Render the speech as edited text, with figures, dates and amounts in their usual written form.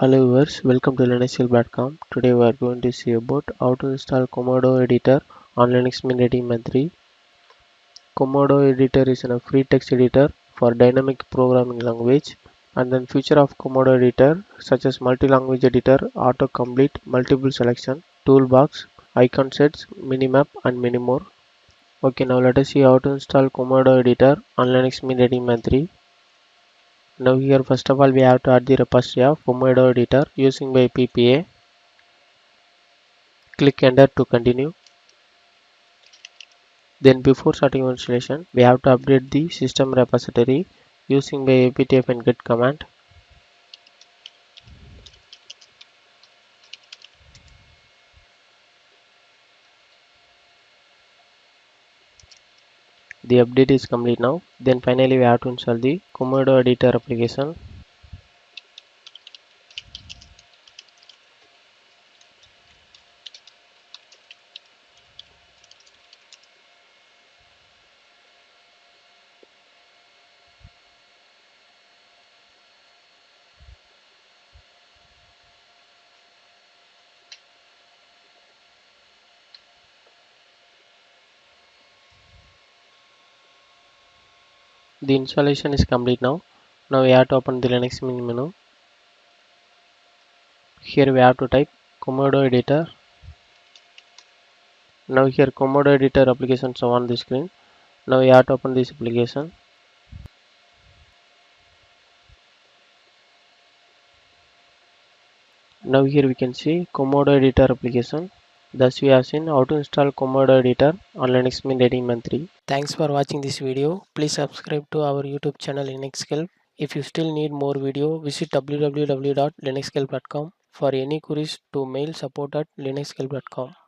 Hello viewers, welcome to linuxhelp.com. Today we are going to see about how to install Komodo editor on Linux Mint 18.3. Komodo editor is a free text editor for dynamic programming language. And then feature of Komodo editor such as multi-language editor, autocomplete, multiple selection, toolbox, icon sets, minimap and many more. Okay, now let us see how to install Komodo editor on Linux Mint 18.3. Now here first of all we have to add the repository of Komodo editor using by PPA. Click enter to continue. Then before starting installation, we have to update the system repository using by aptf and get command. The update is complete now. Then finally we have to install the Komodo editor application. The installation is complete now. Now we have to open the Linux Mint menu. Here we have to type Komodo editor. Now here Komodo editor application show on the screen. Now we have to open this application. Now here we can see Komodo editor application. Thus we have seen how to install Komodo editor on Linux Mint 18.3. Thanks for watching this video. Please subscribe to our YouTube channel Linuxhelp. If you still need more video, visit www.linuxhelp.com. For any queries to mail support@linuxhelp.com.